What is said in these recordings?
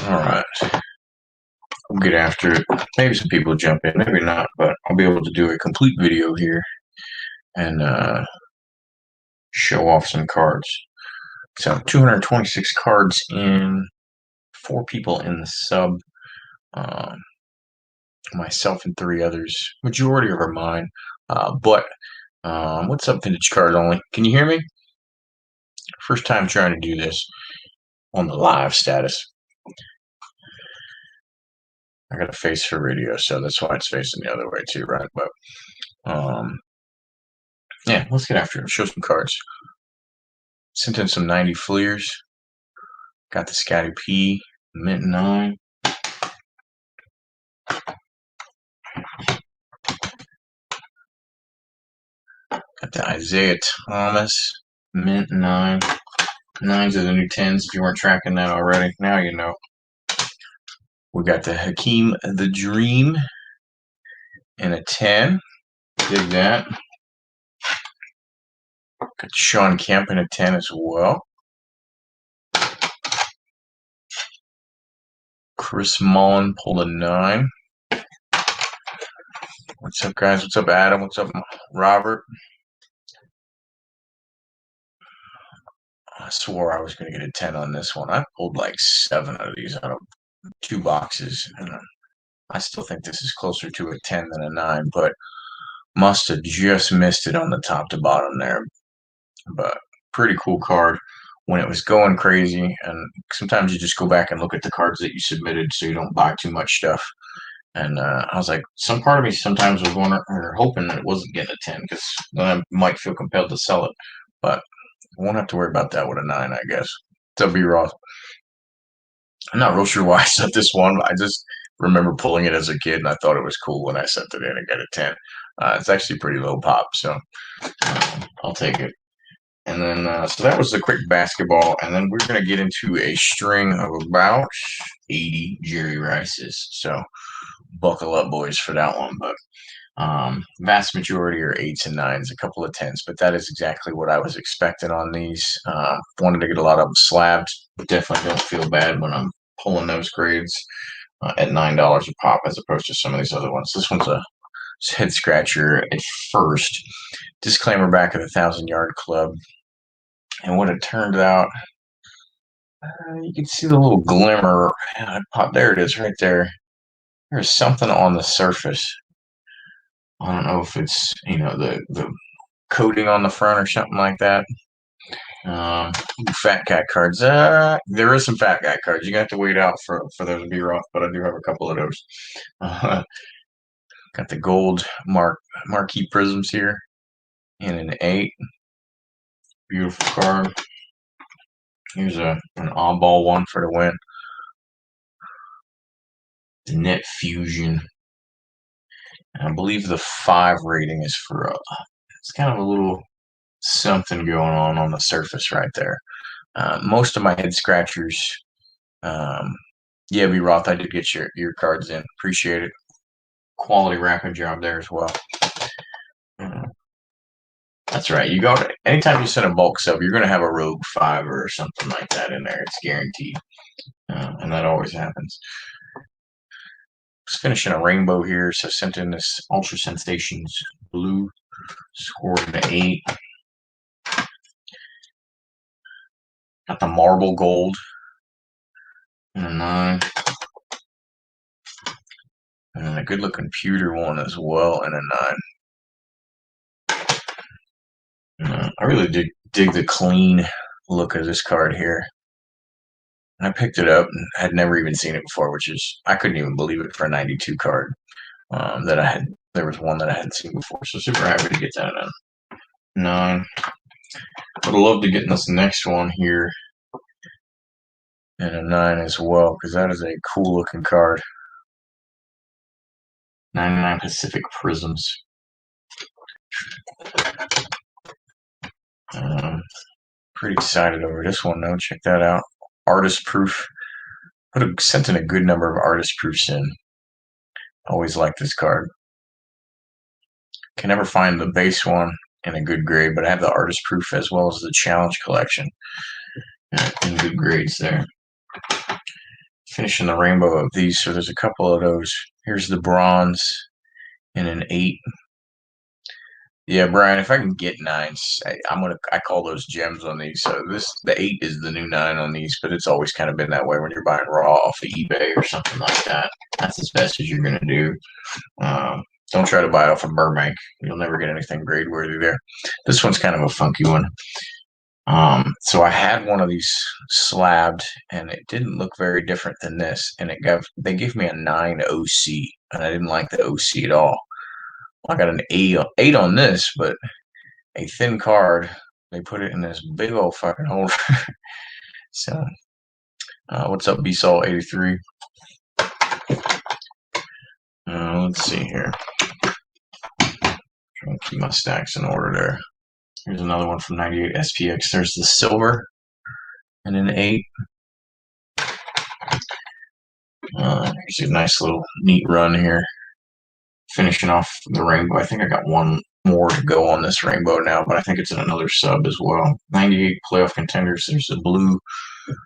All right. We'll get after it. Maybe some people jump in, maybe not, but I'll be able to do a complete video here and show off some cards. So 226 cards in, 4 people in the sub, myself and 3 others. Majority of are mine, but what's up, Vintage Card Only? Can you hear me? First time trying to do this on the live status. I got a face for radio, so that's why it's facing the other way too, right? But yeah, let's get after it. Show some cards. Sent in some 90 Fleers. Got the Scotty P, Mint 9. Got the Isaiah Thomas, Mint 9. 9s are the new 10s if you weren't tracking that already. Now you know. We got the Hakeem the Dream in a 10. Dig that. Got Sean Kemp in a 10 as well. Chris Mullen pulled a 9. What's up, guys? What's up, Adam? What's up, Robert? I swore I was going to get a 10 on this one. I pulled like 7 of these out of 2 boxes. And I still think this is closer to a 10 than a 9, but must have just missed it on the top to bottom there. But pretty cool card when it was going crazy. And sometimes you just go back and look at the cards that you submitted so you don't buy too much stuff. And I was like, some part of me sometimes was wondering or hoping that it wasn't getting a 10 because then I might feel compelled to sell it. But I won't have to worry about that with a 9, I guess. To be raw. I'm not real sure why I set this one. I just remember pulling it as a kid, and I thought it was cool when I sent it in and got a 10. It's actually pretty low pop, so I'll take it. And then, so that was the quick basketball. And then we're going to get into a string of about 80 Jerry Rices. So buckle up, boys, for that one. But vast majority are 8s and 9s, a couple of 10s. But that is exactly what I was expecting on these. Wanted to get a lot of them slabbed. Definitely don't feel bad when I'm pulling those grades at $9 a pop as opposed to some of these other ones. This one's a head scratcher at first. Disclaimer back at the 1,000-Yard Club. And what it turned out, you can see the little glimmer. There it is right there. There's something on the surface. I don't know if it's, the coating on the front or something like that. Fat Cat cards. There is some Fat Cat cards. You're going to have to wait out for those to be rough, but I do have a couple of those. Got the gold marquee prisms here in an 8. Beautiful card. Here's an oddball one for the win. The Net Fusion. I believe the 5 rating is for it's kind of a little something going on the surface right there. Most of my head scratchers, yeah, B. Roth, I did get your cards in. Appreciate it. Quality wrapping job there as well. That's right. Anytime you send a bulk sub, you're going to have a Rogue 5 or something like that in there. It's guaranteed. And that always happens. Just finishing a rainbow here. So sent in this Ultra Sensations blue. Scored an 8. Got the marble gold and a 9. And then a good looking pewter one as well and a 9. I really dig the clean look of this card here. And I picked it up and had never even seen it before, I couldn't even believe it for a 92 card there was one that I hadn't seen before. So super happy to get that in. 9. Would have loved to get in this next one here and a 9 as well, because that is a cool looking card. 99 Pacific Prisms. Pretty excited over this one though. Check that out. Artist proof. Would have sent in a good number of artist proofs in. Always like this card. Can never find the base one in a good grade, but I have the artist proof as well as the challenge collection in good grades there. finishing the rainbow of these. So there's a couple of those. Here's the bronze in an 8. Yeah, Brian, if I can get 9s, I call those gems on these. So the 8 is the new 9 on these, but it's always kind of been that way when you're buying raw off of eBay or something like that. That's as best as you're gonna do. Don't try to buy it off of Burbank. You'll never get anything grade worthy there. This one's kind of a funky one. So I had one of these slabbed, and it didn't look very different than this. And they gave me a 9 OC, and I didn't like the OC at all. I got an 8 on this, but a thin card. They put it in this big old fucking holder. So, what's up, BSOL 83? Let's see here. Trying to keep my stacks in order there. Here's another one from 98 SPX. There's the silver and an 8. Here's a nice little neat run here. Finishing off the rainbow. I think I got one more to go on this rainbow now, but I think it's in another sub as well. 98 playoff contenders. There's the blue.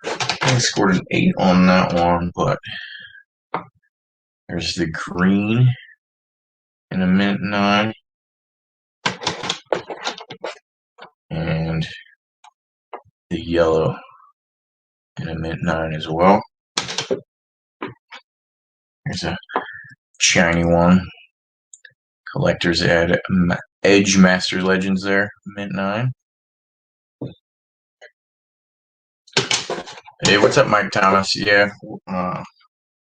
I scored an 8 on that one, but there's the green in a mint 9. And the yellow in a mint 9 as well. There's a shiny one. Collector's Edge Master Legends there, mint 9. Hey, what's up, Mike Thomas? Yeah,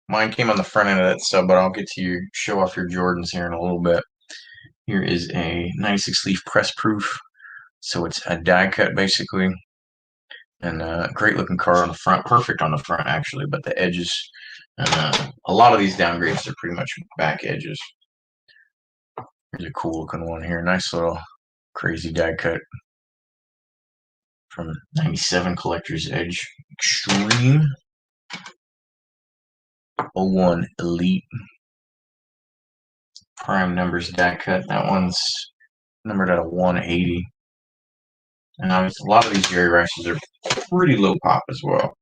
mine came on the front end of that sub, but I'll get to you, show off your Jordans here in a little bit. Here is a 96 leaf press proof. So it's a die cut basically. And a great looking card on the front, perfect on the front actually, but the edges, a lot of these downgrades are pretty much back edges. Here's a cool looking one here, nice little crazy die cut from 97 Collector's Edge Extreme. 01 Elite prime numbers die cut. That one's numbered at a 180. And a lot of these Jerry Rices are pretty low pop as well.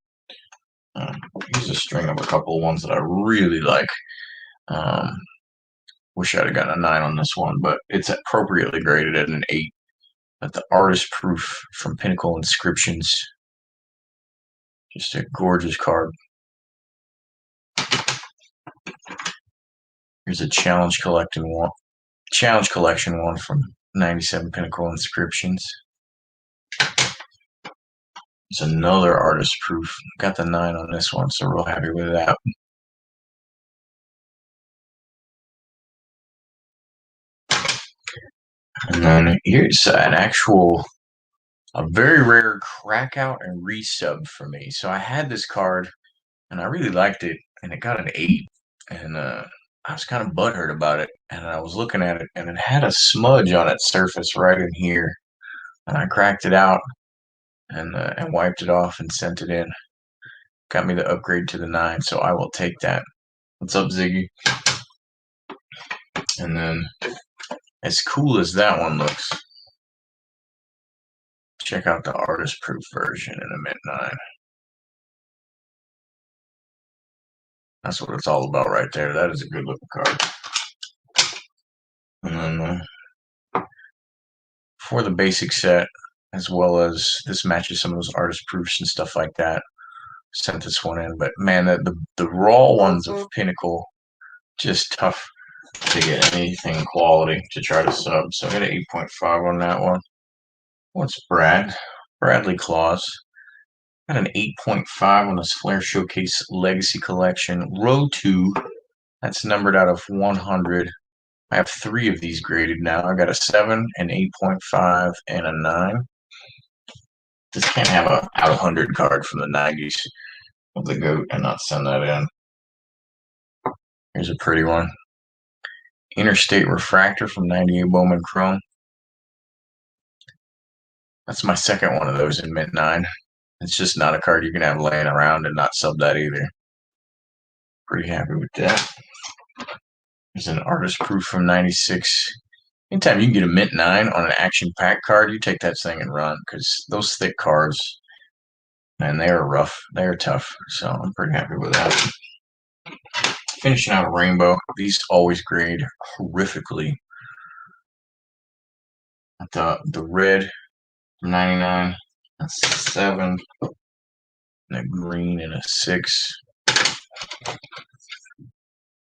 Here's a string of a couple of ones that I really like. Wish I'd have gotten a 9 on this one, but it's appropriately graded at an 8. But the artist proof from Pinnacle Inscriptions. Just a gorgeous card. Here's a challenge collection one from 97 Pinnacle Inscriptions. It's another artist proof. Got the 9 on this one, so real happy with that. And then here's a very rare crack out and resub for me. So I had this card, and I really liked it, and it got an 8. And I was kind of butthurt about it. And I was looking at it, and it had a smudge on its surface right in here. And I cracked it out and wiped it off and sent it in. Got me the upgrade to the 9, so I will take that. What's up, Ziggy? And then, as cool as that one looks, check out the artist proof version in a mint 9. That's what it's all about right there. That is a good looking card. And then for the basic set, as well as this matches some of those artist proofs and stuff like that, sent this one in. But man, the raw ones of Pinnacle, just tough to get anything quality to try to sub. So I got an 8.5 on that one. What's Bradley Claus. Got an 8.5 on this Flair Showcase Legacy Collection. Row 2. That's numbered out of 100. I have 3 of these graded now. I got a 7, an 8.5, and a 9. Just can't have a out of 100 card from the 90s of the GOAT and not send that in. Here's a pretty one. Interstate Refractor from 98 Bowman Chrome. That's my second one of those in mint 9. It's just not a card you can have laying around and not sub that either. Pretty happy with that. There's an artist proof from 96. Anytime you can get a mint 9 on an action pack card, you take that thing and run, because those thick cards, And they are rough. They are tough. So I'm pretty happy with that. Finishing out a rainbow. These always grade horrifically. The red from 99, a 7, and a green and a 6.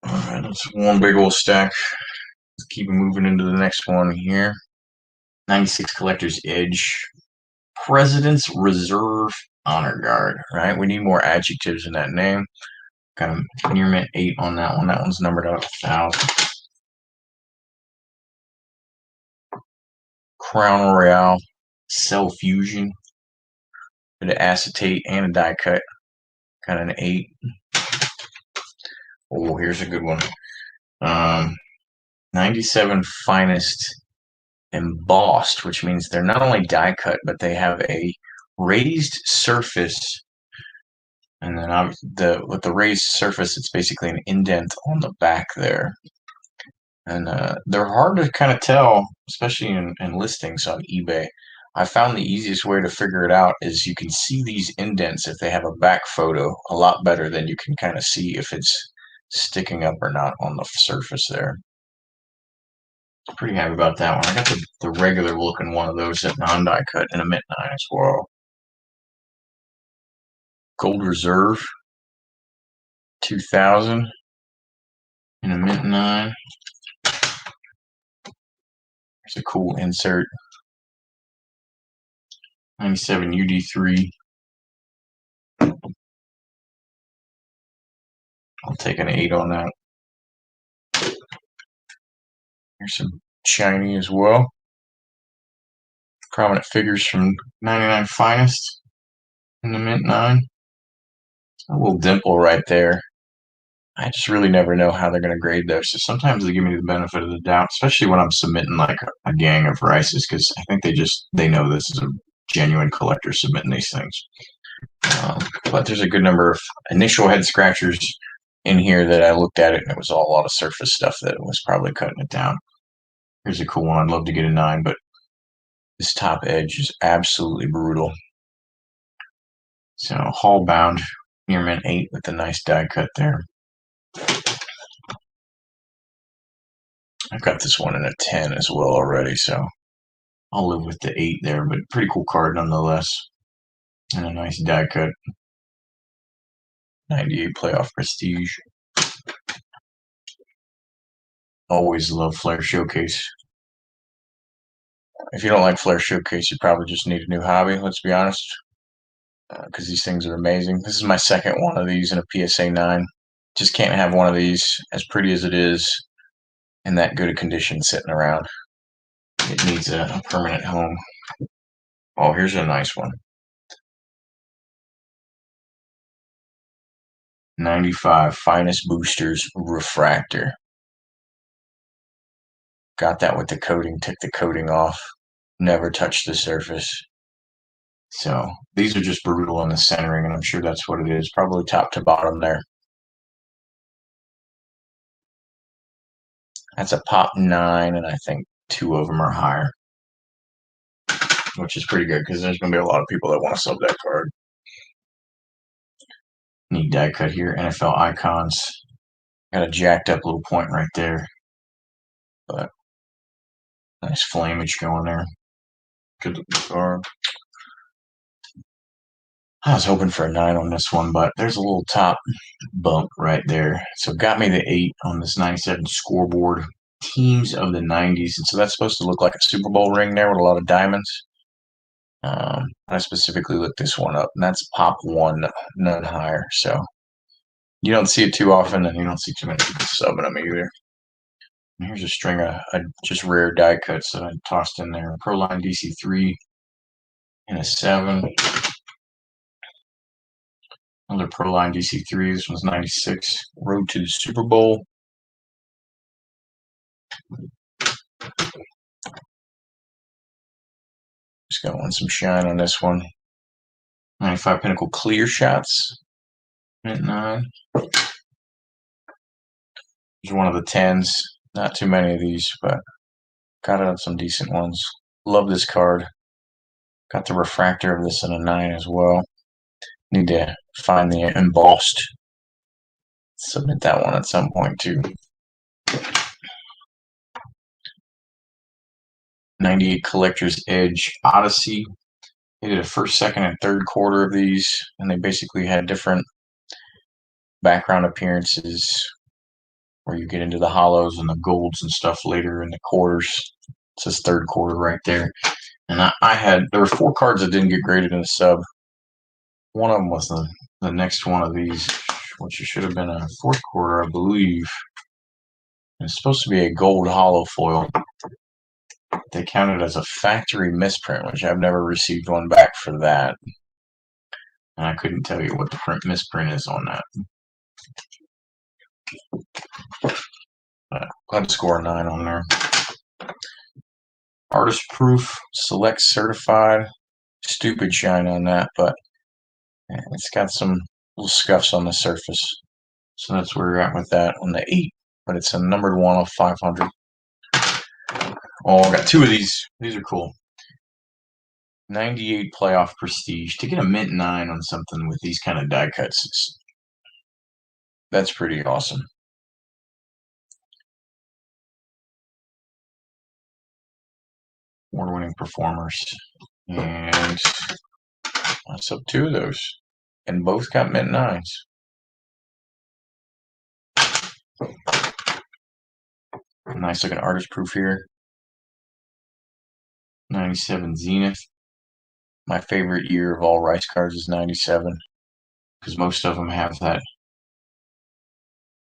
Alright, that's one big old stack. Let's keep moving into the next one here. 96 Collector's Edge. President's Reserve Honor Guard, right? We need more adjectives in that name. Got a near mint 8 on that one. That one's numbered out 1,000. Crown Royale Cell Fusion. Bit of acetate and a die cut. Got an 8. Oh, here's a good one. 97 Finest Embossed, which means they're not only die cut, but they have a raised surface. And then with the raised surface, it's basically an indent on the back there. And they're hard to kind of tell, especially in listings on eBay. I found the easiest way to figure it out is you can see these indents if they have a back photo a lot better than you can kind of see if it's sticking up or not on the surface there. Pretty happy about that one. I got the regular looking one of those at non-die cut in a mint 9 as well. Gold Reserve 2000 in a mint 9. It's a cool insert. 97 UD3. I'll take an 8 on that. Here's some shiny as well. Prominent figures from 99 Finest in the mint 9. A little dimple right there. I just really never know how they're going to grade those. So sometimes they give me the benefit of the doubt, especially when I'm submitting like a gang of rices, because I think they know this is a genuine collector submitting these things. But there's a good number of initial head scratchers in here that I looked at it, and it was all a lot of surface stuff that was probably cutting it down. Here's a cool one. I'd love to get a 9, but this top edge is absolutely brutal. So Hall bound near mint 8 with a nice die cut there. I've got this one in a 10 as well already, so I'll live with the 8 there, but pretty cool card nonetheless. And a nice die cut. 98 Playoff Prestige. Always love Flair Showcase. If you don't like Flair Showcase, you probably just need a new hobby, let's be honest. Because these things are amazing. This is my second one of these in a PSA 9. Just can't have one of these, as pretty as it is, in that good a condition sitting around. It needs a permanent home. Oh, here's a nice one. 95 Finest Boosters Refractor. Got that with the coating, took the coating off, never touched the surface. So these are just brutal on the centering, and I'm sure that's what it is, probably top to bottom there. That's a pop 9, and I think 2 of them are higher, which is pretty good because there's going to be a lot of people that want to sub that card. Neat die cut here, NFL Icons. Got a jacked up little point right there, but nice flamage going there. Good looking card. I was hoping for a 9 on this one, but there's a little top bump right there. So got me the 8 on this 97 scoreboard. Teams of the 90s. And so that's supposed to look like a Super Bowl ring there with a lot of diamonds. I specifically looked this one up, and that's pop 1, none higher. So you don't see it too often, and you don't see too many people subbing them either. And here's a string of just rare die cuts that I tossed in there. Proline DC3 and a 7. Another Proline DC3. This one's 96. Road to the Super Bowl. Just got some shine on this one. 95 Pinnacle Clear Shots. Mint 9. There's one of the 10s. Not too many of these, but got it on some decent ones. Love this card. Got the refractor of this in a 9 as well. Need to find the embossed. Submit that one at some point too. 98 Collector's Edge Odyssey. They did a first, second, and third quarter of these, and they basically had different background appearances where you get into the hollows and the golds and stuff later in the quarters. It says third quarter right there. And there were 4 cards that didn't get graded in a sub. One of them was the next one of these, which should have been a fourth quarter, I believe. It's supposed to be a gold hollow foil. They counted as a factory misprint, which I've never received one back for that. And I couldn't tell you what the misprint is on that. But I'd score a 9 on there. Artist proof, select certified. Stupid shine on that, but it's got some little scuffs on the surface. So that's where we're at with that on the 8. But it's a numbered 1 of 500. Oh, I got 2 of these. These are cool. 98 playoff prestige. To get a mint 9 on something with these kind of die cuts, that's pretty awesome. Award-winning performers. And that's up 2 of those. And both got mint 9s. Nice looking artist proof here. 97 Zenith. My favorite year of all Rice cards is 97, because most of them have that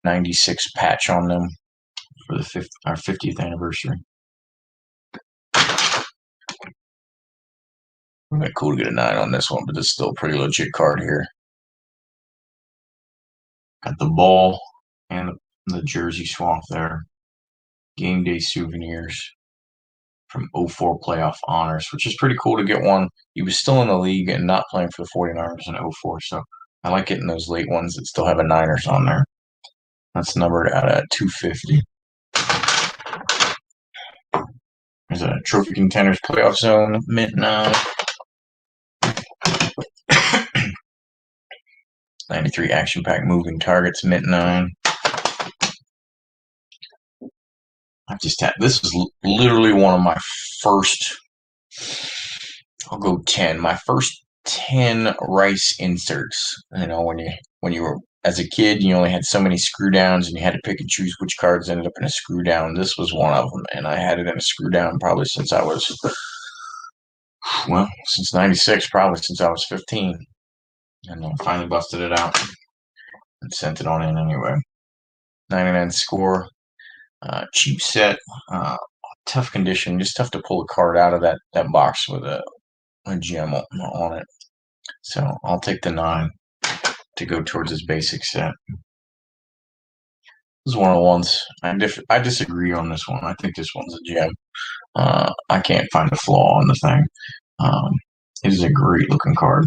96 patch on them for our 50th anniversary. Would be cool to get a 9 on this one, but it's still a pretty legit card here. Got the ball and the jersey swap there. Game day souvenirs from 04 playoff honors, which is pretty cool to get one. He was still in the league and not playing for the 49ers in 04, so I like getting those late ones that still have a Niners on there. That's numbered out at 250. There's a Trophy Contenders Playoff Zone, mint 9. 93 Action Pack Moving Targets, mint 9. This is literally one of my first, I'll go 10. My first 10 Rice inserts. You know, when you were, as a kid, you only had so many screw downs and you had to pick and choose which cards ended up in a screw down. This was one of them, and I had it in a screw down probably since I was, since 96, probably since I was 15. And I finally busted it out and sent it on in anyway. 99 score. Cheap set. Tough condition. Just tough to pull a card out of that box with a gem on it. So I'll take the 9 to go towards this basic set. This is one of the ones I disagree on this one. I think this one's a gem. I can't find a flaw on the thing. It is a great looking card,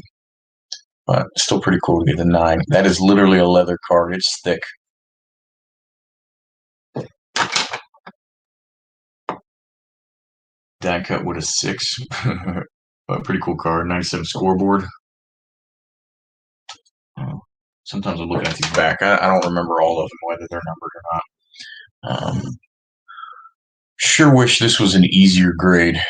but still pretty cool to get the 9. That is literally a leather card. It's thick. Die cut with a 6. But pretty cool card. 97 scoreboard. Sometimes I'm looking at these back. I don't remember all of them, whether they're numbered or not. Sure wish this was an easier grade.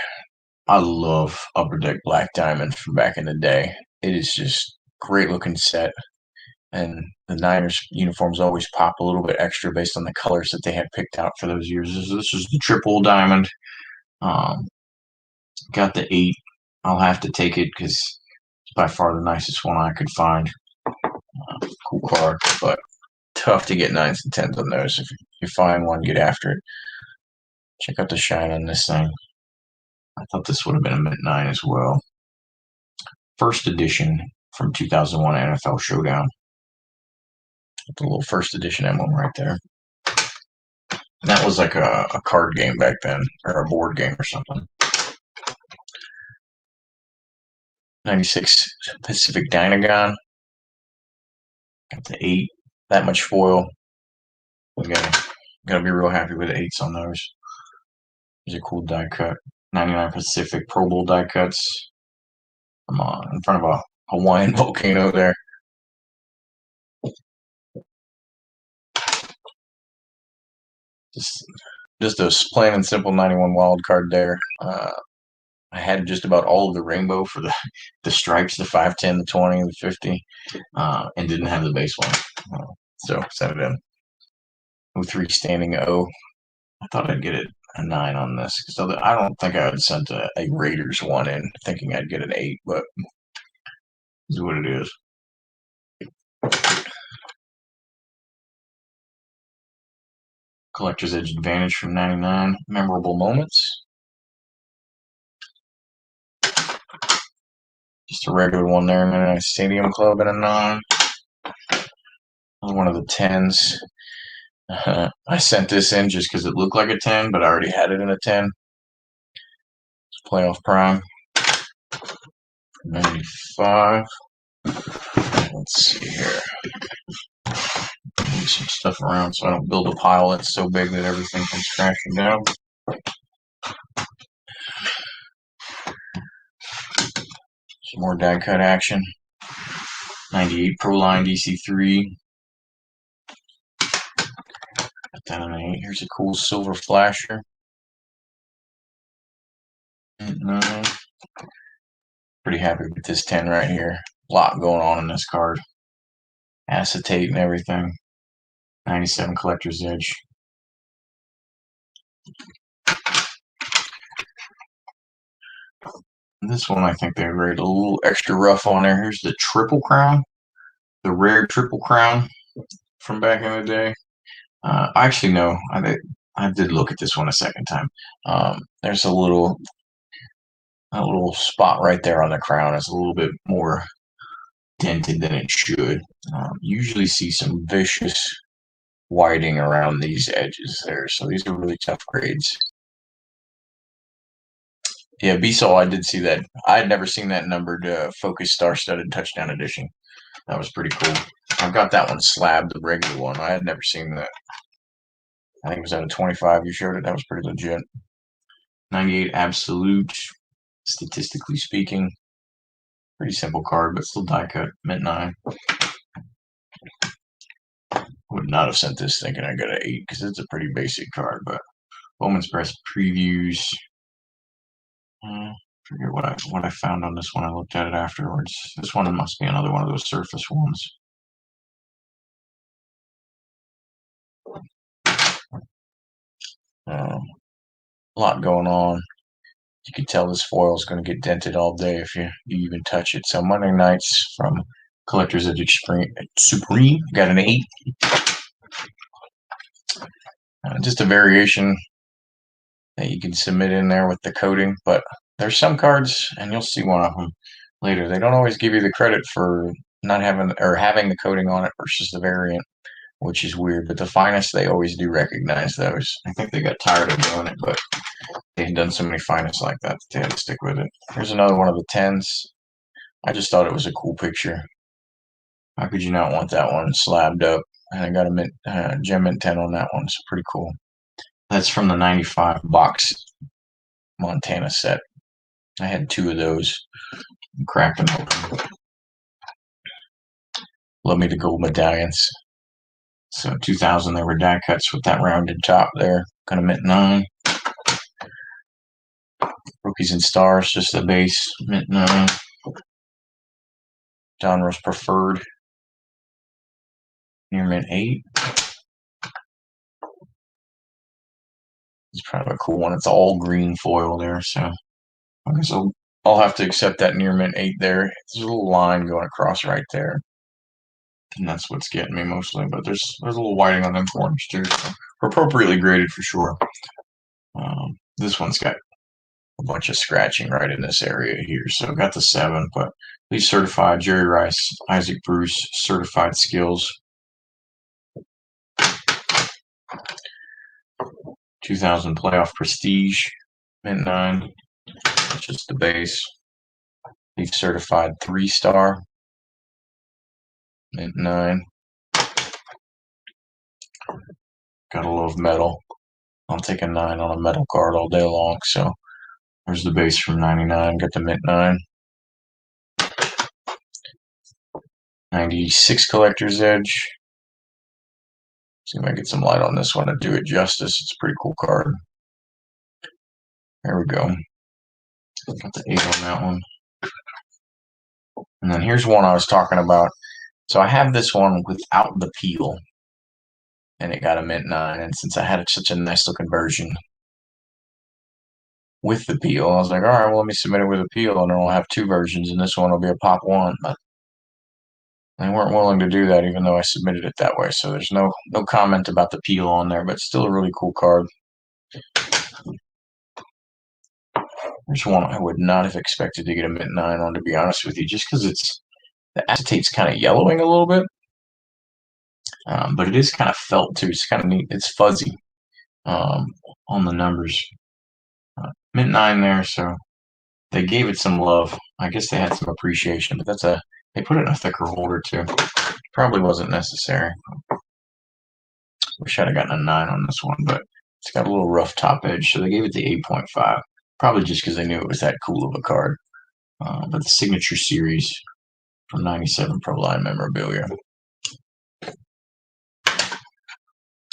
I love Upper Deck Black Diamond from back in the day. It is just great looking set. And the Niners uniforms always pop a little bit extra based on the colors that they had picked out for those years. This is the triple diamond. Got the 8. I'll have to take it because it's by far the nicest one I could find. Cool card, but tough to get 9s and 10s on those. If you find one, get after it. Check out the shine on this thing. I thought this would have been a mint 9 as well. First edition from 2001 NFL Showdown. The little first edition emblem right there. That was like a card game back then, or a board game or something. 96 Pacific Dynagon. Got the 8. That much foil. We gotta be real happy with the 8s on those. There's a cool die cut. 99 Pacific Pro Bowl die cuts. Come on, in front of Hawaiian volcano there. Just a plain and simple 91 wild card there. I had just about all of the rainbow for the stripes, the 510, the 20, the 50, and didn't have the base one. So sent it in. 03 standing O. I thought I'd get a 9 on this because I don't think I had sent a Raiders one in thinking I'd get an 8, but this is what it is. Collector's Edge Advantage from 99. Memorable moments. Just a regular one there, and then a Stadium Club and a 9. One of the 10s. I sent this in just because it looked like a 10, but I already had it in a 10. It's Playoff Prime. 95. Let's see here. Move some stuff around so I don't build a pile that's so big that everything comes crashing down. Some more die cut action. 98 Pro Line DC3. Put that on an 8. Here's a cool silver flasher. 9. Pretty happy with this 10 right here. A lot going on in this card. Acetate and everything. 97 Collector's Edge. This one I think they rated a little extra rough on there. Here's the Triple Crown. The rare Triple Crown from back in the day. Actually, no. I did look at this one a second time. There's a little spot right there on the crown. It's a little bit more dented than it should. Usually see some vicious whiting around these edges there. So these are really tough grades. Yeah, B-Sol, I did see that. I had never seen that numbered Focus Star-Studded Touchdown Edition. That was pretty cool. I've got that one slabbed, the regular one. I had never seen that. I think it was out of 25 you showed it. That was pretty legit. 98 Absolute, statistically speaking. Pretty simple card, but still die cut. Mint 9. Would not have sent this thinking I got an 8 because it's a pretty basic card, but Bowman's Press previews. Forget what I found on this one. I looked at it afterwards. This one must be another one of those surface ones. A lot going on. You can tell this foil is going to get dented all day if you even touch it. So Monday Nights from Collector's Edge Supreme got an 8. Just a variation that you can submit in there with the coating, but there's some cards, and you'll see one of them later. They don't always give you the credit for not having or having the coating on it versus the variant, which is weird. But the Finest, they always do recognize those. I think they got tired of doing it, but they had done so many Finest like that they had to stick with it. Here's another one of the 10s. I just thought it was a cool picture. How could you not want that one slabbed up? And I got a Gem Mint 10 on that one. It's pretty cool. That's from the 95 box Montana set. I had 2 of those. Cracked them open. Love me the gold medallions. So 2000, they were die cuts with that rounded top there. Kind of Mint 9. Rookies and Stars, just the base. Mint 9. Donruss Preferred. Near Mint 8. It's kind of a cool one. It's all green foil there, so I guess I'll have to accept that near Mint 8 there. There's a little line going across right there, and that's what's getting me mostly. But there's a little whiting on them forms too, so appropriately graded for sure. This one's got a bunch of scratching right in this area here, so got the 7. But these certified Jerry Rice, Isaac Bruce, certified skills. 2000 Playoff Prestige, Mint 9. That's just the base. He's certified 3-star, Mint 9. Gotta love metal. I'll take a 9 on a metal card all day long. So there's the base from 99. Got the Mint 9. 96 Collector's Edge. See if I get some light on this one to do it justice. It's a pretty cool card. There we go. Got the 8 on that one. And then here's one I was talking about. So I have this one without the peel, and it got a mint 9. And since I had such a nice looking version with the peel, I was like, all right, well, let me submit it with a peel, and then I'll have 2 versions, and this one will be a pop 1. But they weren't willing to do that, even though I submitted it that way. So there's no comment about the peel on there, but still a really cool card. There's one I would not have expected to get a mint 9 on, to be honest with you, just because the acetate's kind of yellowing a little bit. But it is kind of felt too. It's kind of neat. It's fuzzy on the numbers. Mint 9 there, so they gave it some love. I guess they had some appreciation, but they put it in a thicker holder too. Probably wasn't necessary. Wish I'd have gotten a 9 on this one, but it's got a little rough top edge, so they gave it the 8.5. Probably just because they knew it was that cool of a card. But the Signature Series from 97 Pro Line memorabilia.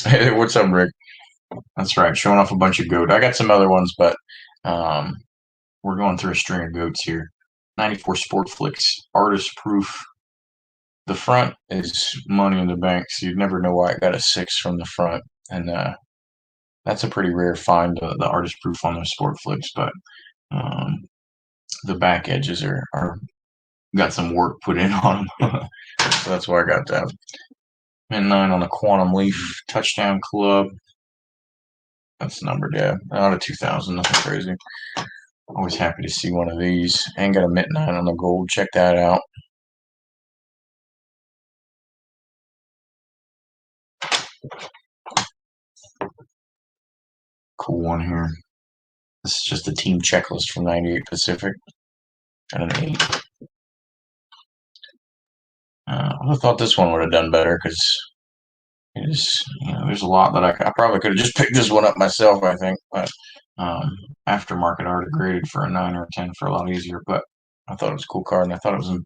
Hey, what's up, Rick? That's right, showing off a bunch of goat. I got some other ones, but we're going through a string of goats here. 94 Sportflix, artist proof. The front is money in the bank, so you'd never know why it got a 6 from the front. And that's a pretty rare find, the artist proof on those Sportflix, but the back edges are got some work put in on them. So that's why I got that. And 9 on the Quantum Leaf Touchdown Club. That's numbered, yeah. Out of 2000, nothing crazy. Always happy to see one of these. And got a mint 9 on the gold. Check that out. Cool one here. This is just the team checklist from 98 Pacific. Got an 8. I would have thought this one would have done better because it is, there's a lot that I probably could have just picked this one up myself, I think. But aftermarket art graded for a 9 or a 10 for a lot easier. But I thought it was a cool card, and I thought it was going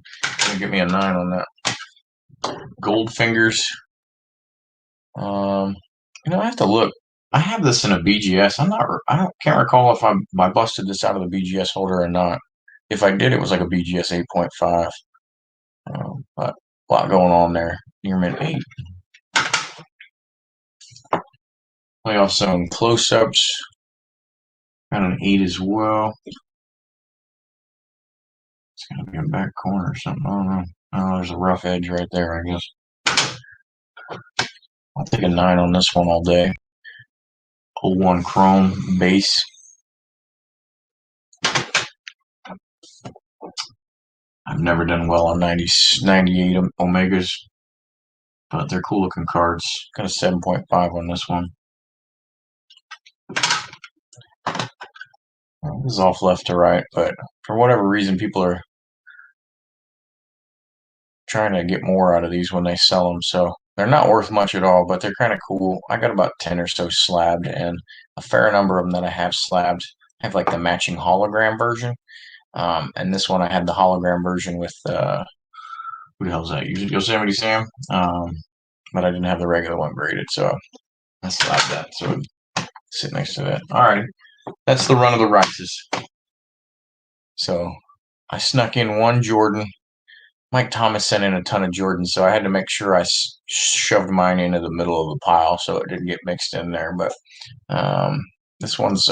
to get me a 9 on that. Gold Fingers. I have to look. I have this in a BGS. Can't recall if I busted this out of the BGS holder or not. If I did, it was like a BGS 8.5. But a lot going on there. Near mint 8. Playoff zone close-ups. Got an 8 as well. It's gonna be a back corner or something. I don't know. Oh, there's a rough edge right there, I guess. I'll take a 9 on this one all day. 01 Chrome base. I've never done well on 98 Omegas, but they're cool looking cards. Got a 7.5 on this one. This is off left to right, but for whatever reason, people are trying to get more out of these when they sell them. So they're not worth much at all, but they're kind of cool. I got about 10 or so slabbed, and a fair number of them that I have slabbed have like the matching hologram version. And this one I had the hologram version with who the hell's that? Yosemite Sam. But I didn't have the regular one graded, so I slapped that. So sit next to that. All right, that's the run of the rises. So I snuck in one Jordan. Mike Thomas sent in a ton of Jordans, so I had to make sure I shoved mine into the middle of the pile so it didn't get mixed in there. But this one's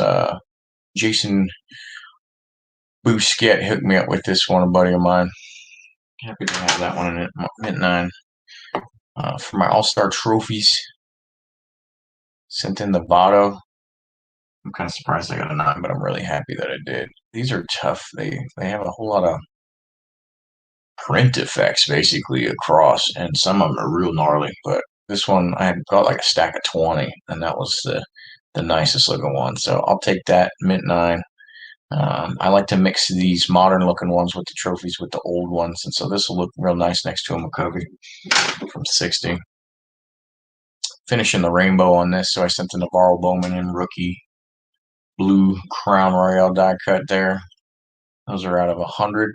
Jason Busquet hooked me up with this one, a buddy of mine. Happy to have that one in it, mint 9. For my All-Star trophies, sent in the Votto. I'm kind of surprised I got a 9, but I'm really happy that I did. These are tough. They have a whole lot of print effects basically across, and some of them are real gnarly. But this one I had got like a stack of 20, and that was the nicest looking one. So I'll take that, mint 9. I like to mix these modern looking ones with the trophies with the old ones, and so this will look real nice next to a McCovey from 60. Finishing the rainbow on this, so I sent the Navarro Bowman in rookie blue Crown Royale die cut there. Those are out of 100.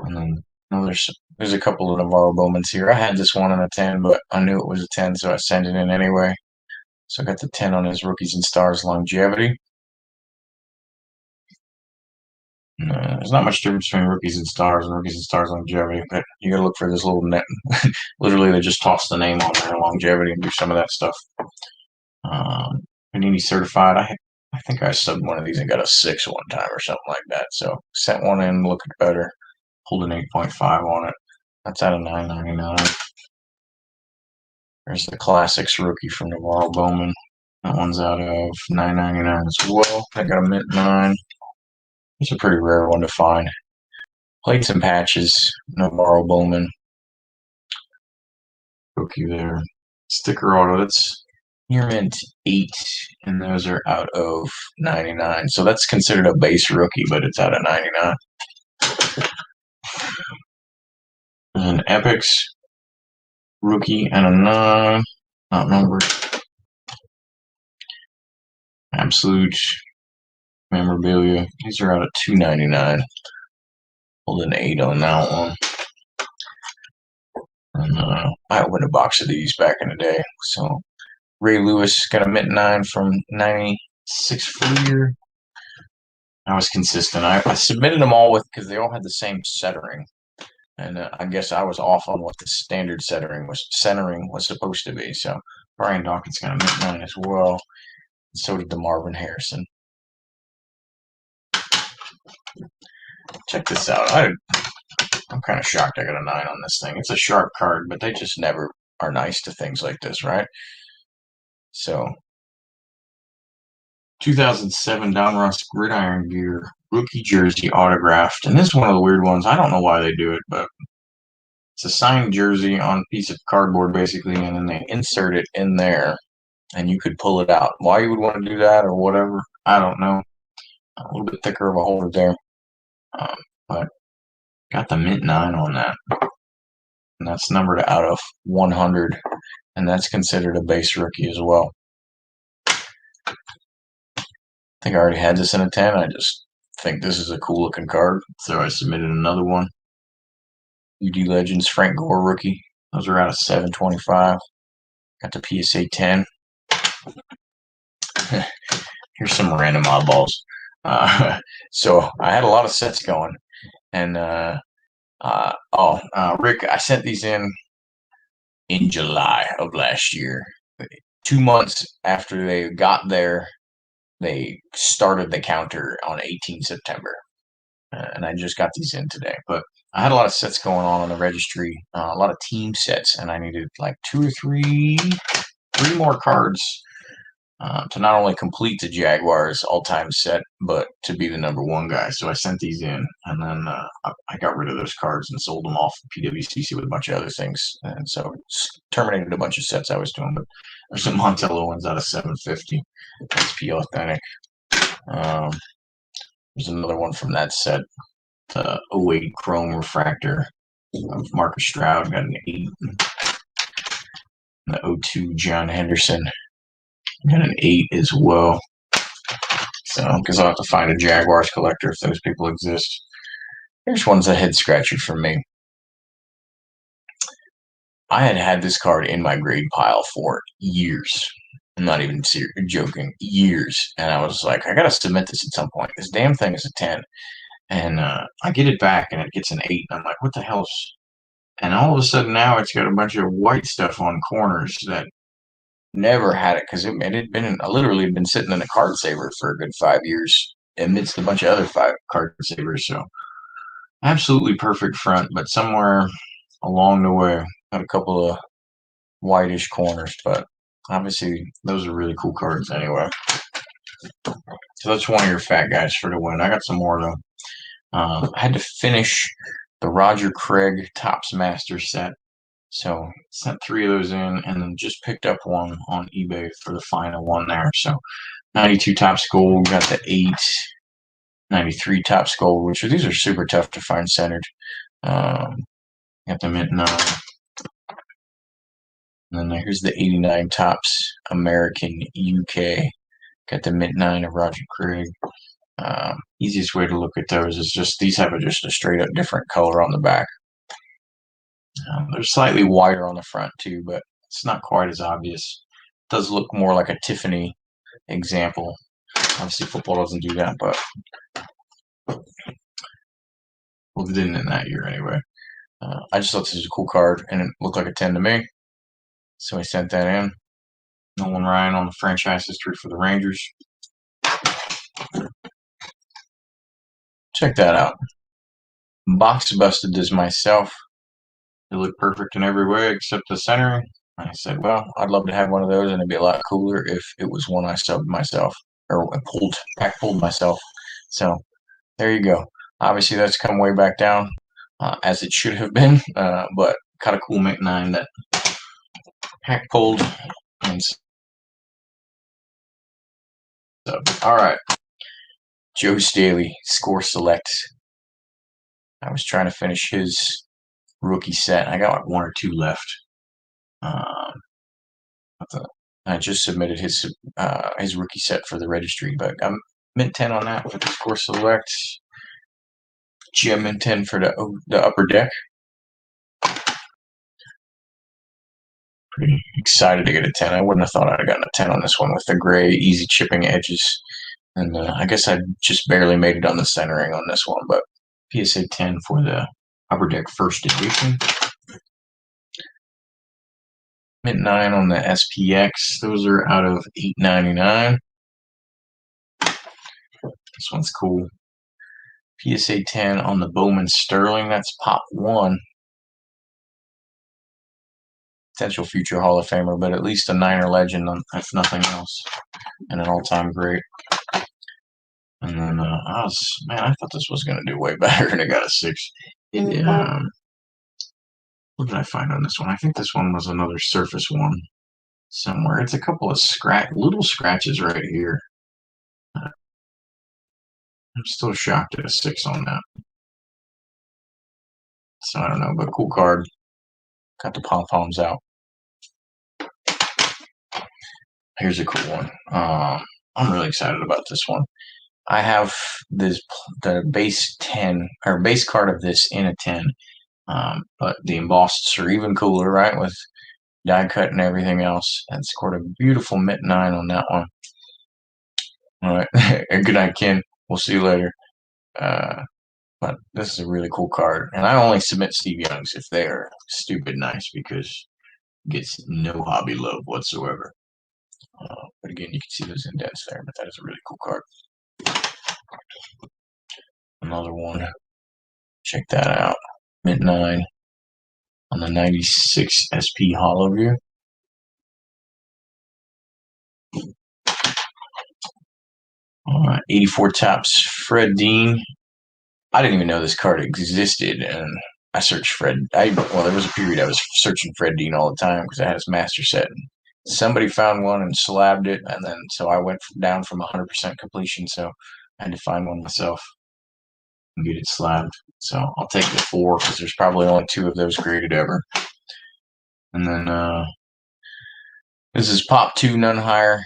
And then there's a couple of Navarro Bowmans here. I had this one in a 10, but I knew it was a 10, so I sent it in anyway. So I got the 10 on his Rookies and Stars longevity. There's not much difference between Rookies and Stars longevity, but you got to look for this little net. Literally, they just toss the name on there, longevity, and do some of that stuff. Panini certified. I think I subbed one of these and got a 6 one time or something like that. So sent one in, looking better. Holding 8.5 on it. That's out of $9.99. There's the Classics rookie from Navarro Bowman. That one's out of $9.99 as well. I got a mint 9. It's a pretty rare one to find. Plates and patches, Navarro Bowman. Rookie there. Sticker auto, that's near mint 8, and those are out of 99. So that's considered a base rookie, but it's out of 99. And Epics, rookie and a 9, not numbered. Absolute memorabilia. These are out of $2.99. Hold an 8 on that one. And I opened a box of these back in the day. So Ray Lewis got a mint 9 from 96 Fleer. I was consistent. I submitted them all because they all had the same centering. And I guess I was off on what the standard centering was supposed to be. So Brian Dawkins got a mint 9 as well. And so did the Marvin Harrison. Check this out. I'm kind of shocked I got a 9 on this thing. It's a sharp card, but they just never are nice to things like this, right? So 2007 Donruss Gridiron Gear rookie jersey autographed. And this is one of the weird ones. I don't know why they do it, but it's a signed jersey on a piece of cardboard, basically, and then they insert it in there, and you could pull it out. Why you would want to do that or whatever, I don't know. A little bit thicker of a holder there. But got the mint 9 on that. And that's numbered out of 100. And that's considered a base rookie as well. I think I already had this in a 10. I just think this is a cool looking card. So I submitted another one. UD Legends Frank Gore rookie. Those are out of 725. Got the PSA 10. Here's some random oddballs. So I had a lot of sets going. And Rick, I sent these in July of last year. 2 months after they got there, they started the counter on 18 September. And I just got these in today. But I had a lot of sets going on the registry, a lot of team sets, and I needed like 2 or 3 more cards to not only complete the Jaguars all-time set, but to be the #1 guy. So I sent these in, and then I got rid of those cards and sold them off PWCC with a bunch of other things. And so terminated a bunch of sets I was doing. But there's some Montello ones out of 750. SP Authentic. There's another one from that set. The 08 Chrome Refractor of Marcus Stroud. Got an 8. The 02 John Henderson. Got an 8 as well. So, because I'll have to find a Jaguars collector if those people exist. Here's one's a head scratcher for me. I had this card in my grade pile for years. I'm not even joking. Years. And I was like, I got to submit this at some point. This damn thing is a 10. And I get it back and it gets an 8. And I'm like, what the hell's... And all of a sudden now it's got a bunch of white stuff on corners that never had it, because it had been literally been sitting in a card saver for a good 5 years amidst a bunch of other 5 card savers. So absolutely perfect front, but somewhere along the way had a couple of whitish corners, but obviously those are really cool cards anyway. So that's one of your fat guys for the win. I got some more though. I had to finish the Roger Craig Topps Master set. So sent 3 of those in, and then just picked up one on eBay for the final one there. So 92 Topps Gold, got the 8, 93 Topps Gold, these are super tough to find centered. Got the mint 9. And then here's the 89 Topps American UK. Got the mint 9 of Roger Craig. Easiest way to look at those is just these have just a straight up different color on the back. They're slightly wider on the front too, but it's not quite as obvious. It does look more like a Tiffany example. Obviously, football doesn't do that, but well, it didn't in that year anyway. I just thought this was a cool card, and it looked like a 10 to me, so I sent that in. Nolan Ryan on the franchise history for the Rangers. Check that out. Box busted this myself. It looked perfect in every way except the centering. I said, well, I'd love to have one of those, and it'd be a lot cooler if it was one I subbed myself or pulled myself. So there you go. Obviously, that's come way back down, as it should have been, but kind of cool Mint 9 that pack pulled and subbed. All right. Joe Staley, score select. I was trying to finish his rookie set. I got like one or two left. I just submitted his rookie set for the registry, but I'm mint 10 on that with the score select. Gem mint 10 for the upper deck. Pretty excited to get a 10. I wouldn't have thought I'd have gotten a 10 on this one with the gray, easy chipping edges. And I guess I just barely made it on the centering on this one, but PSA 10 for the upper deck first edition. Mint 9 on the SPX. Those are out of $8.99. This one's cool. PSA 10 on the Bowman Sterling. That's pop 1. Potential future Hall of Famer, but at least a Niner legend, if nothing else, and an all-time great. And then I thought this was going to do way better, and it got a 6. What did I find on this one? I think this one was another surface one somewhere. It's a couple of little scratches right here. I'm still shocked at a 6 on that. So I don't know, but cool card. Got the pom-poms out. Here's a cool one. I'm really excited about this one. I have the base 10 or base card of this in a 10, but the embossed are even cooler, right? With die cut and everything else. And scored a beautiful mint 9 on that one. All right, good night, Ken. We'll see you later. But this is a really cool card, and I only submit Steve Youngs if they are stupid nice because it gets no hobby love whatsoever. But again, you can see those indents there, but that is a really cool card. Another one. Check that out. Mint 9 on the 96 SP Hollow View. All right, 84 Topps Fred Dean. I didn't even know this card existed, and I searched Fred. There was a period I was searching Fred Dean all the time because I had his master set. And somebody found one and slabbed it, and then so I went down from 100% completion, so I had to find one myself and get it slabbed. So I'll take the 4 because there's probably only 2 of those graded ever. And then this is Pop 2, none higher.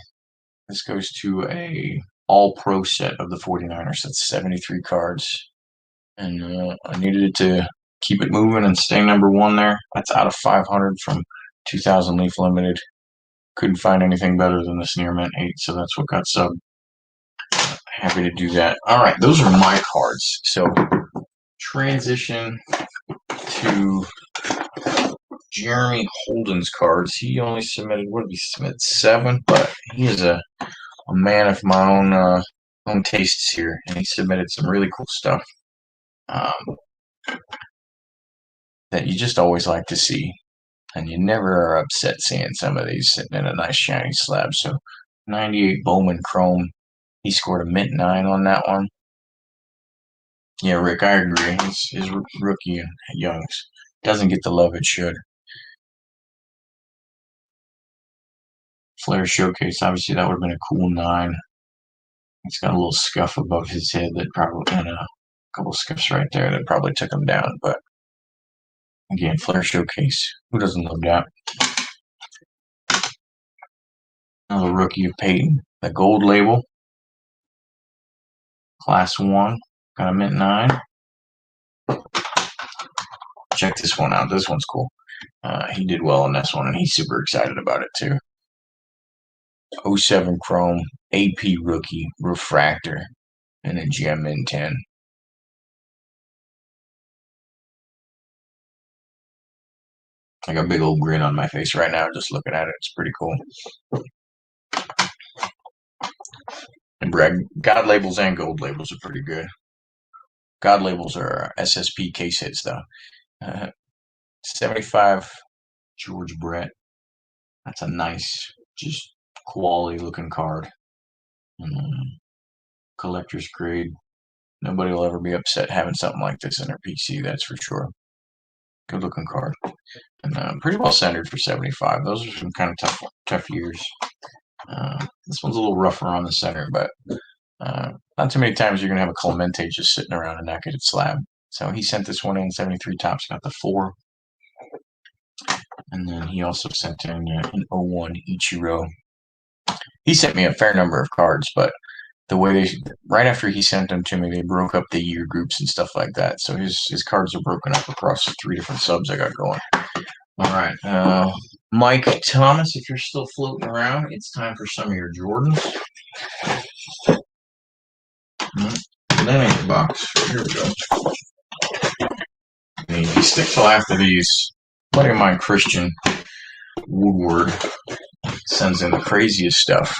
This goes to a all-pro set of the 49ers. That's 73 cards. And I needed it to keep it moving and stay number 1 there. That's out of 500 from 2000 Leaf Limited. Couldn't find anything better than this near mint 8, so that's what got subbed. Happy to do that. All right, those are my cards. So transition to Jeremy Holden's cards. He only submitted, what did he submit? 7, but he is a man of my own tastes here, and he submitted some really cool stuff that you just always like to see, and you never are upset seeing some of these sitting in a nice shiny slab. So 98 Bowman Chrome. He scored a mint 9 on that one. Yeah, Rick, I agree. His rookie and Youngs doesn't get the love it should. Flair Showcase, obviously that would have been a cool 9. It's got a little scuff above his head that probably, and a couple scuffs right there that probably took him down. But again, Flair Showcase, who doesn't love that? Another rookie of Peyton, the gold label. Class 1, got a mint 9. Check this one out. This one's cool. He did well in this one, and he's super excited about it too. 07 Chrome, AP Rookie, Refractor, and a gem in 10. I got a big old grin on my face right now just looking at it. It's pretty cool. And God labels and gold labels are pretty good. God labels are SSP case hits though. 75 George Brett. That's a nice, just quality looking card. Collector's grade. Nobody will ever be upset having something like this in their PC, that's for sure. Good looking card. And pretty well centered for 75. Those are some kind of tough years. This one's a little rougher on the center, but not too many times you're going to have a Clemente just sitting around a naked slab. So he sent this one in, 73 tops, got the 4. And then he also sent in an 01 Ichiro. He sent me a fair number of cards, but the way right after he sent them to me, they broke up the year groups and stuff like that. So his cards are broken up across the 3 different subs I got going. All right, Mike Thomas, if you're still floating around, it's time for some of your Jordans. That ain't the box. Here we go. And you stick till after these. A buddy of mine, Christian Woodward, sends in the craziest stuff.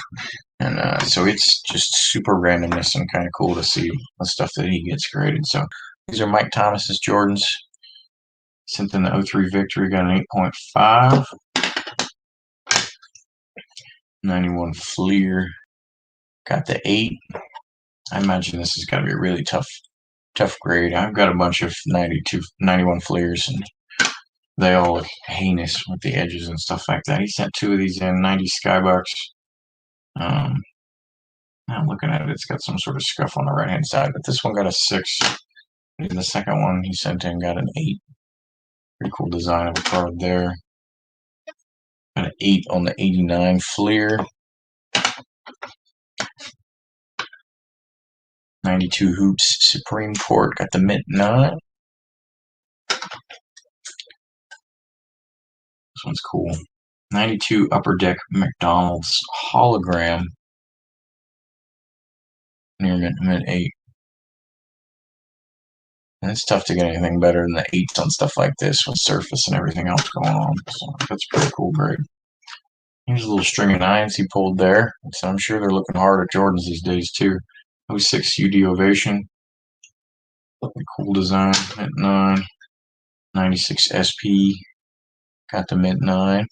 And so it's just super randomness and kind of cool to see the stuff that he gets graded. So these are Mike Thomas's Jordans. Sent in the 03 Victory, got an 8.5. 91 Fleer, got the 8. I imagine this has got to be a really tough grade. I've got a bunch of 91 Fleers, and they all look heinous with the edges and stuff like that. He sent 2 of these in, 90 Skybox. I'm looking at it, it's got some sort of scuff on the right-hand side, but this one got a 6. And the second one he sent in got an 8. Pretty cool design of a card there. Got an 8 on the 89 Fleer. 92 Hoops Supreme Court, got the mint 9. This one's cool. 92 Upper Deck McDonald's Hologram. Near mint 8. And it's tough to get anything better than the 8s on stuff like this with surface and everything else going on. So that's pretty cool grade. Here's a little string of 9s he pulled there. So I'm sure they're looking hard at Jordans these days too. 06 UD Ovation. Cool design, mint 9. 96 SP. Got the mint 9.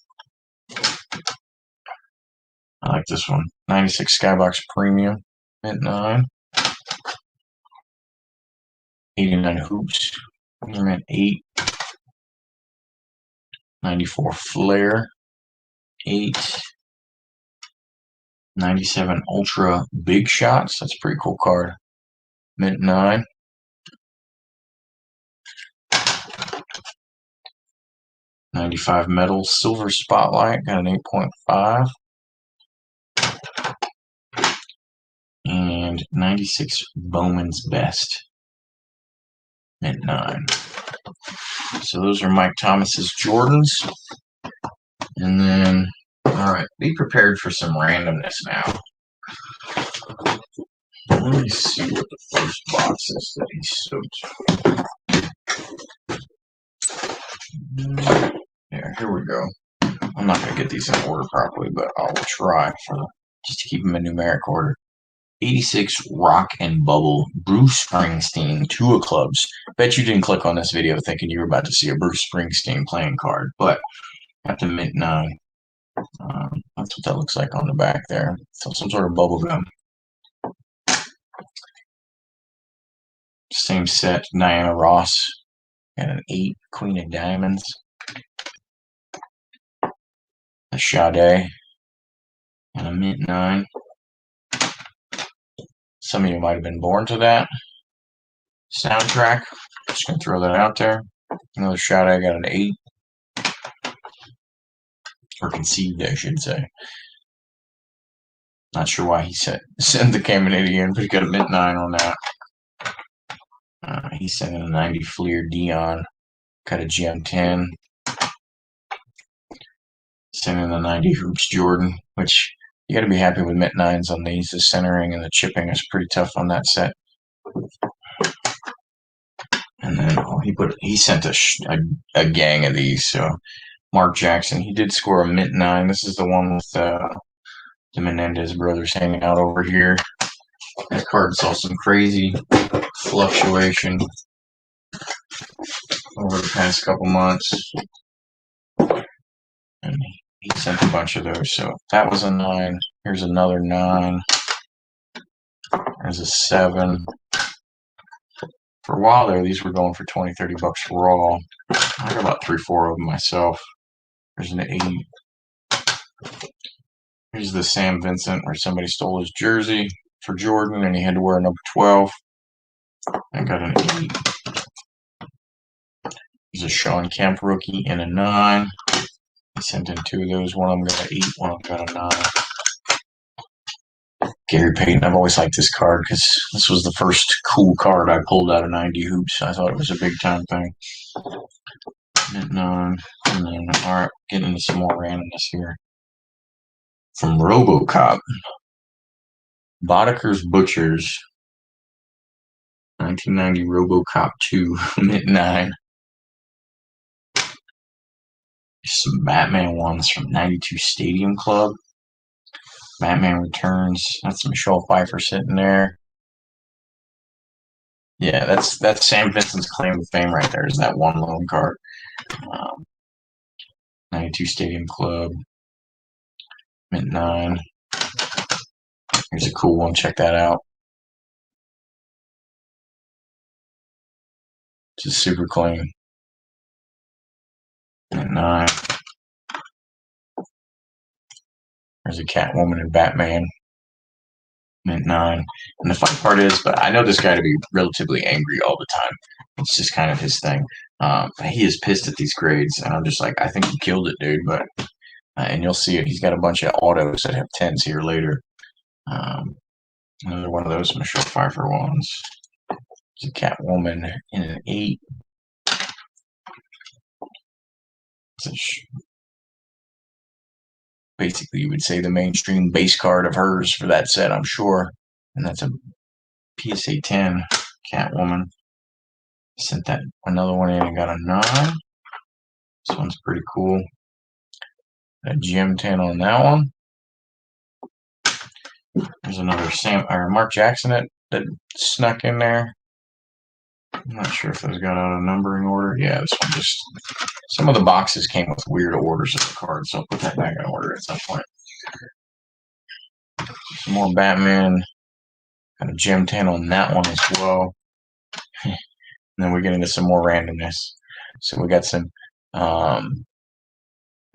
I like this one. 96 Skybox Premium, mint 9. 89 Hoops, mint 8. 94 Flare, 8. 97 Ultra Big Shots. That's a pretty cool card. Mint 9. 95 Metal Silver Spotlight. Got an 8.5. And 96 Bowman's Best. Mint 9. So those are Mike Thomas's Jordans. And then, all right, be prepared for some randomness now. Let me see what the first box is that he soaked. Yeah, here we go. I'm not going to get these in order properly, but I'll try just to keep them in numeric order. 86 Rock and Bubble Bruce Springsteen, 2 of clubs. Bet you didn't click on this video thinking you were about to see a Bruce Springsteen playing card, but got the mint 9. That's what that looks like on the back there. So some sort of bubble gum. Same set, Diana Ross. Got an 8, Queen of Diamonds. A Sade. And a mint 9. Some of you might have been born to that soundtrack. Just going to throw that out there. Another Sade, got an 8. Or conceived, I should say. Not sure why he sent the Caminiti in, but he got a mint 9 on that. He sent in a 90 Fleer Dion. Got a GM10. Sent in a 90 Hoops Jordan, which you got to be happy with mint 9s on these. The centering and the chipping is pretty tough on that set. And then he sent a gang of these. So Mark Jackson, he did score a mint 9. This is the one with the Menendez brothers hanging out over here. That card saw some crazy fluctuation over the past couple months. And he sent a bunch of those. So that was a 9. Here's another 9. There's a 7. For a while there, these were going for 20, 30 bucks raw. I got about 3, 4 of them myself. There's an 8. Here's the Sam Vincent where somebody stole his jersey for Jordan and he had to wear a number 12. I got an 8. Here's a Sean Kemp rookie and a 9. He sent in 2 of those. One of them got an 8, one of them got a 9. Gary Payton, I've always liked this card because this was the first cool card I pulled out of 90 Hoops. I thought it was a big time thing. Mint 9. And then, all right, getting into some more randomness here. From RoboCop, Bodeker's Butchers, 1990 RoboCop 2, mint 9. Some Batman ones from 92 Stadium Club. Batman Returns. That's Michelle Pfeiffer sitting there. Yeah, that's Sam Vincent's claim to fame right there. Is that one lone card? 92 Stadium Club, mint 9. Here's a cool one. Check that out. Just super clean. Mint 9. There's a Catwoman and Batman. Mint 9. And the fun part is, but I know this guy to be relatively angry all the time. It's just kind of his thing. He is pissed at these grades, and I'm just like, I think you killed it, dude. But and you'll see it. He's got a bunch of autos that have 10s here later. Another one of those Michelle Pfeiffer ones. There's a Catwoman in an 8. Basically, you would say the mainstream base card of hers for that set, I'm sure. And that's a PSA 10 Catwoman. Sent that another one in and got a 9. This one's pretty cool. A GM10 on that one. There's another Mark Jackson that snuck in there. I'm not sure if those got out of numbering order. Yeah, this one just... Some of the boxes came with weird orders of the cards, so I'll put that back in order at some point. Some more Batman. Got a GM10 on that one as well. And then we get into some more randomness. So we got some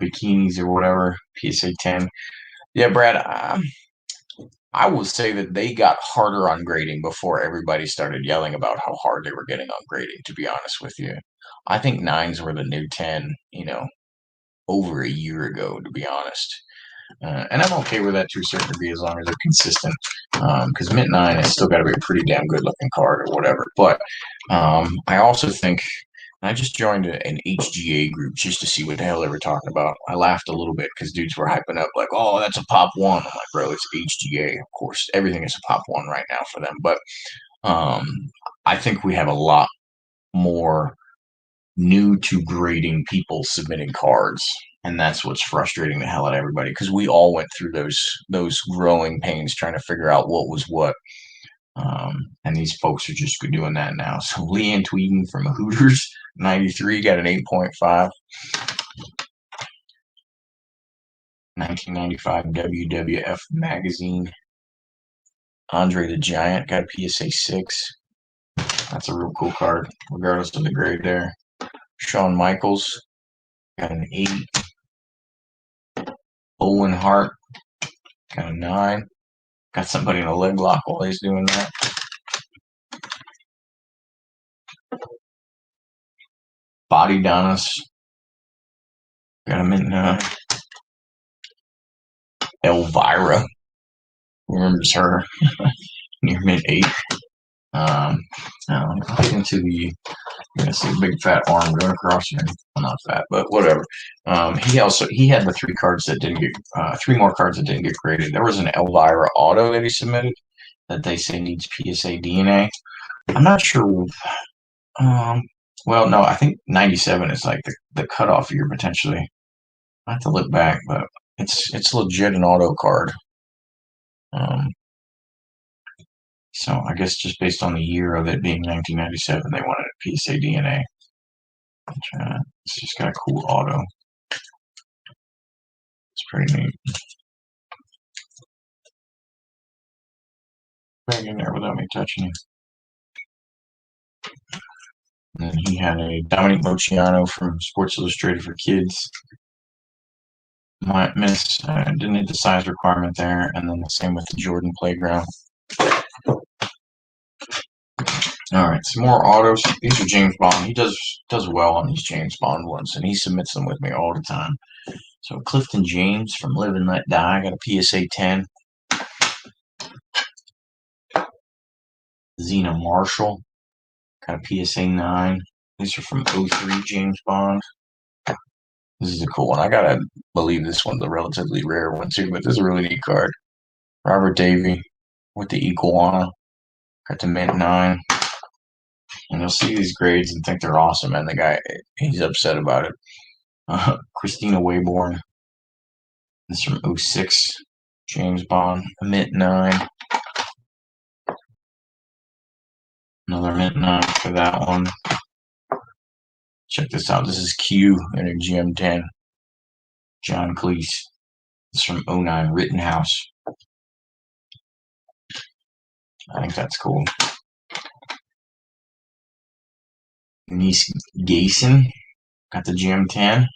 bikinis or whatever, PSA 10. Yeah, Brad, I will say that they got harder on grading before everybody started yelling about how hard they were getting on grading, to be honest with you. I think 9s were the new 10, over a year ago, to be honest. And I'm okay with that to a certain degree as long as they're consistent. Because mint 9 has still got to be a pretty damn good looking card or whatever. But I also think I just joined an HGA group just to see what the hell they were talking about. I laughed a little bit because dudes were hyping up like, "Oh, that's a pop 1." I'm like, bro, it's HGA. Of course, everything is a pop 1 right now for them. But I think we have a lot more new to grading people submitting cards, and that's what's frustrating the hell out of everybody because we all went through those growing pains trying to figure out what was what. And these folks are just doing that now. So Leanne Tweeden from Hooters 93 got an 8.5. 1995 WWF magazine. Andre the Giant got a PSA 6. That's a real cool card, regardless of the grade there. Shawn Michaels got an 8. Owen Hart got a 9. Got somebody in a leg lock while he's doing that. Body Donis got a mint 9. Elvira remembers her near mid-8. Now I'll get into the. You're gonna see a big fat arm going across here. Well, not fat, but whatever. He had the 3 cards that didn't get 3 more cards that didn't get graded. There was an Elvira auto that he submitted that they say needs PSA DNA. I'm not sure. Well, no, I think 97 is like the cutoff year potentially. I have to look back, but it's legit an auto card. So I guess just based on the year of it being 1997, they wanted a PSA DNA. It's just got a cool auto. It's pretty neat. Back in there without me touching it. And then he had a Dominic Moceanu from Sports Illustrated for Kids. Didn't hit the size requirement there, and then the same with the Jordan Playground. All right, some more autos. These are James Bond. He does well on these James Bond ones, and he submits them with me all the time. So Clifton James from Live and Let Die got a PSA 10. Zena Marshall got a PSA 9. These are from 03 James Bond. This is a cool one. I gotta believe this one's a relatively rare one too, but this is a really neat card. Robert Davey with the Iguana. Got the mint 9. And you'll see these grades and think they're awesome, and the guy, he's upset about it. Christina Wayborn. This is from 06 James Bond. Mint 9. Another mint 9 for that one. Check this out. This is Q in a GM10. John Cleese. This is from 09 Rittenhouse. I think that's cool. Nice Gayson got the GM10.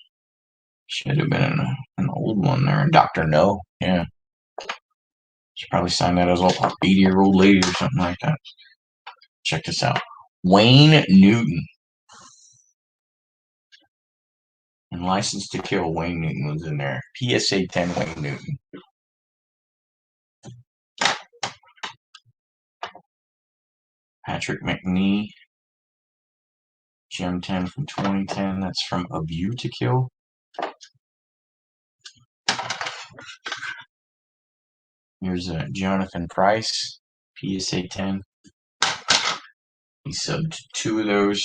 Should have been an old one there. Dr. No. Yeah. Should probably sign that as a 80-year-old lady or something like that. Check this out. Wayne Newton. And License to Kill, Wayne Newton was in there. PSA 10 Wayne Newton. Patrick McNee. Gem 10 from 2010. That's from A View to Kill. Here's Jonathan Price. PSA 10. He subbed 2 of those.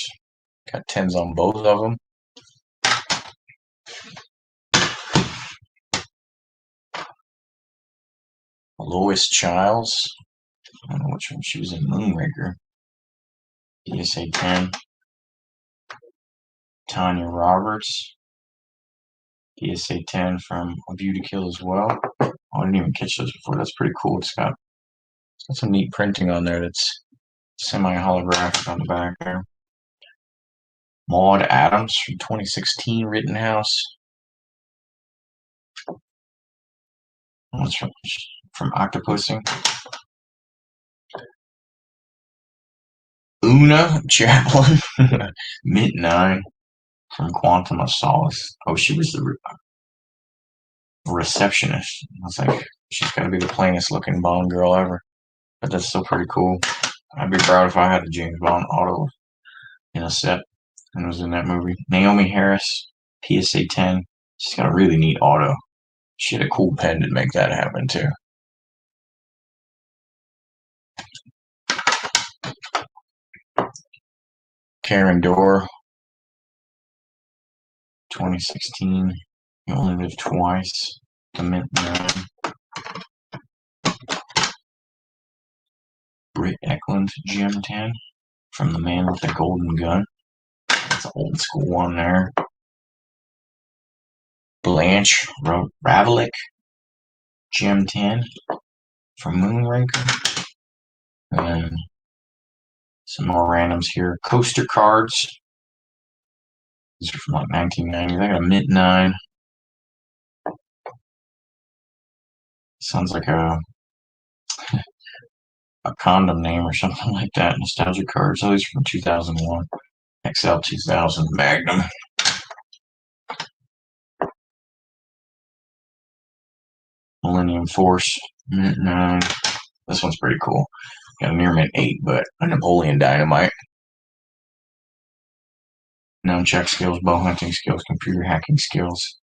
Got 10s on both of them. Lois Childs. I don't know which one she was in. Moonraker. PSA 10. Tanya Roberts. PSA 10 from A View to Kill as well. Oh, I didn't even catch those before. That's pretty cool. It's got some neat printing on there that's semi-holographic on the back there. Maud Adams from 2016 Rittenhouse. That's from Octopussing. Una Chaplin, Mint 9 from Quantum of Solace. Oh, she was the receptionist. I was like, she's got to be the plainest looking Bond girl ever. But that's still pretty cool. I'd be proud if I had a James Bond auto in a set and was in that movie. Naomi Harris, PSA 10. She's got a really neat auto. She had a cool pen to make that happen too. Karen Dorr, 2016. You Only Live Twice. The Mint 9. Britt Eklund, GM10 from The Man with the Golden Gun. That's an old school one there. Blanche Ravalik, GM10 from Moonraker. And some more randoms here. Coaster cards. These are from like 1990. I got a Mint 9. Sounds like a condom name or something like that. Nostalgia cards. Oh, these are from 2001. XL 2000 Magnum. Millennium Force, mint 9. This one's pretty cool. Got a near mint 8, but a Napoleon Dynamite. Nunchuck skills, bow hunting skills, computer hacking skills.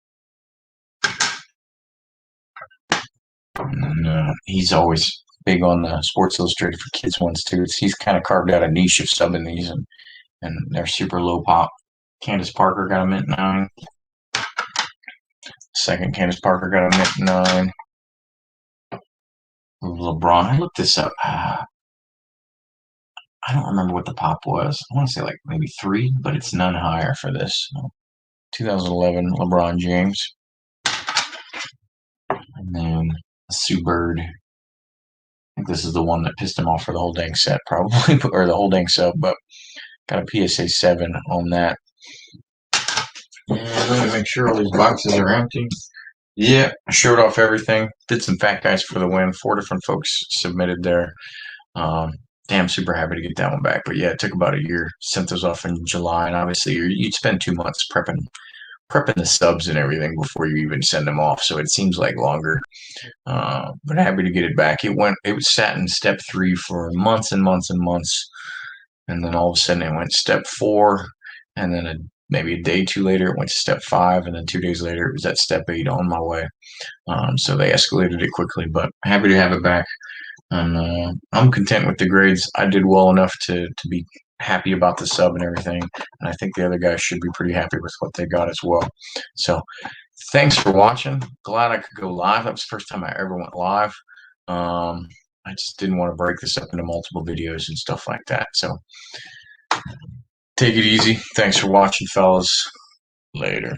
And he's always big on the Sports Illustrated for Kids ones too. He's kind of carved out a niche of subbing these, and they're super low pop. Candace Parker got a mint 9. Second Candace Parker got a mint 9. LeBron, I looked this up. I don't remember what the pop was. I want to say like maybe 3, but it's none higher for this. 2011 LeBron James. And then Sue Bird. I think this is the one that pissed him off for the whole dang set, probably, or the whole dang sub, but got a PSA 7 on that. And let me make sure all these boxes are empty. Yeah, I showed off everything. Did some fat guys for the win. 4 different folks submitted there. Damn, super happy to get that one back. But yeah, it took about a year. Sent those off in July, and obviously you'd spend 2 months prepping the subs and everything before you even send them off. So it seems like longer. But happy to get it back. It was sat in step 3 for months and months and months, and then all of a sudden it went step 4, and then maybe a day 2 later it went to step 5, and then 2 days later it was at step 8 on my way. So they escalated it quickly, but happy to have it back. And I'm content with the grades. I did well enough to be happy about the sub and everything, and I think the other guys should be pretty happy with what they got as well. So thanks for watching. Glad I could go live. That was the first time I ever went live. I just didn't want to break this up into multiple videos and stuff like that. So take it easy. Thanks for watching, fellas. Later.